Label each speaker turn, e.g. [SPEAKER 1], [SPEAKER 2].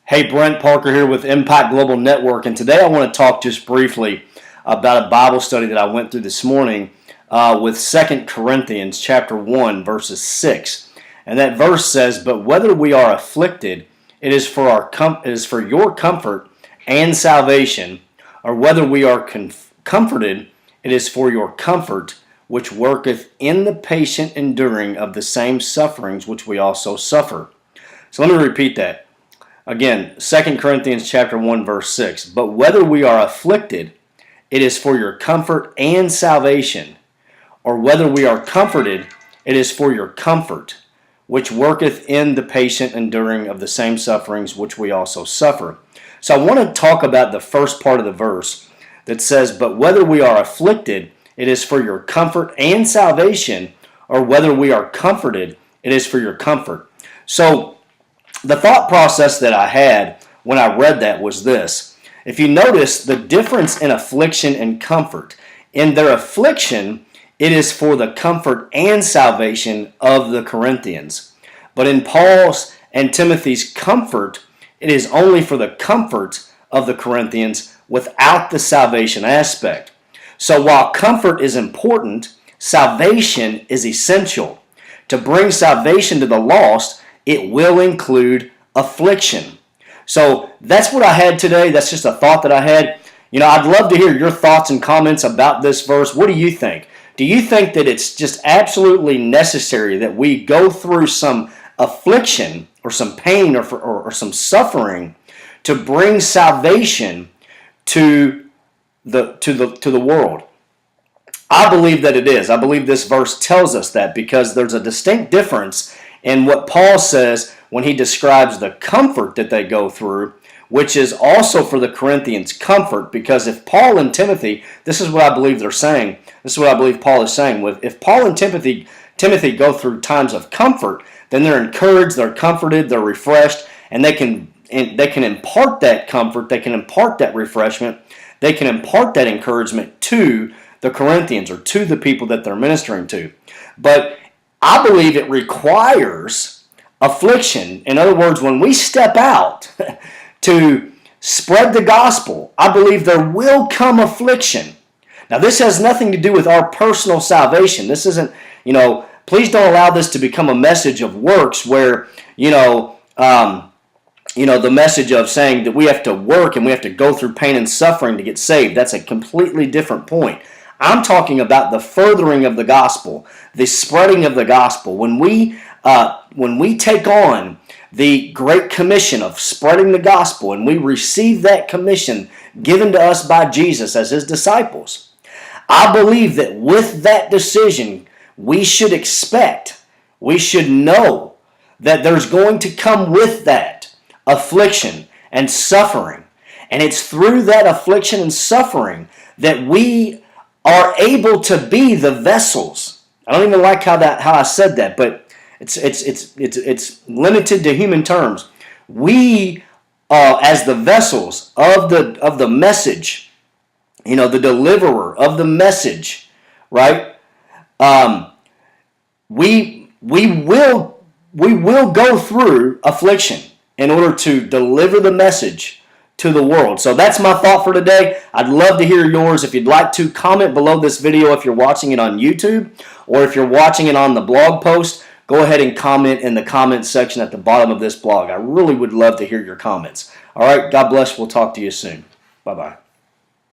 [SPEAKER 1] Hey, Brent Parker here with Impact Global Network, and today I want to talk just briefly about a Bible study that I went through this morning with 2 Corinthians chapter 1, verses 6. And that verse says, "But whether we are afflicted, it is for your comfort and salvation, or whether we are comforted, it is for your comfort, which worketh in the patient enduring of the same sufferings which we also suffer." So let me repeat that. Again, 2 Corinthians chapter 1, verse 6. "But whether we are afflicted, it is for your comfort and salvation, or whether we are comforted, it is for your comfort, which worketh in the patient enduring of the same sufferings which we also suffer." So I want to talk about the first part of the verse that says, "But whether we are afflicted, it is for your comfort and salvation, or whether we are comforted, it is for your comfort." So the thought process that I had when I read that was this. If you notice the difference in affliction and comfort, in their affliction, it is for the comfort and salvation of the Corinthians. But in Paul's and Timothy's comfort, it is only for the comfort of the Corinthians without the salvation aspect. So while comfort is important, salvation is essential. To bring salvation to the lost, it will include affliction. So that's what I had today. That's just a thought that I had. I'd love to hear your thoughts and comments about this verse. What do you think? Do you think that it's just absolutely necessary that we go through some affliction or some pain or some suffering to bring salvation to the world? I believe that it is. I believe this verse tells us that, because there's a distinct difference in what Paul says when he describes the comfort that they go through, which is also for the Corinthians' comfort. Because if Paul and Timothy, this is what I believe they're saying, this is what I believe Paul is saying, if Paul and Timothy go through times of comfort, then they're encouraged, they're comforted, they're refreshed, and they can impart that comfort, they can impart that refreshment, they can impart that encouragement to the Corinthians or to the people that they're ministering to. But I believe it requires affliction. In other words, when we step out to spread the gospel, I believe there will come affliction. Now, this has nothing to do with our personal salvation. This isn't, please don't allow this to become a message of works where, the message of saying that we have to work and we have to go through pain and suffering to get saved. That's a completely different point. I'm talking about the furthering of the gospel, the spreading of the gospel. When we take on the Great Commission of spreading the gospel, and we receive that commission given to us by Jesus as his disciples, I believe that with that decision, we should know that there's going to come with that affliction and suffering. And it's through that affliction and suffering that we are able to be the vessels. I don't even like how I said that, but it's limited to human terms. We, as the vessels of the message, the deliverer of the message, right? We will go through affliction in order to deliver the message to the world. So that's my thought for today. I'd love to hear yours. If you'd like to, comment below this video if you're watching it on YouTube, or if you're watching it on the blog post, go ahead and comment in the comments section at the bottom of this blog. I really would love to hear your comments. All right, God bless. We'll talk to you soon. Bye-bye.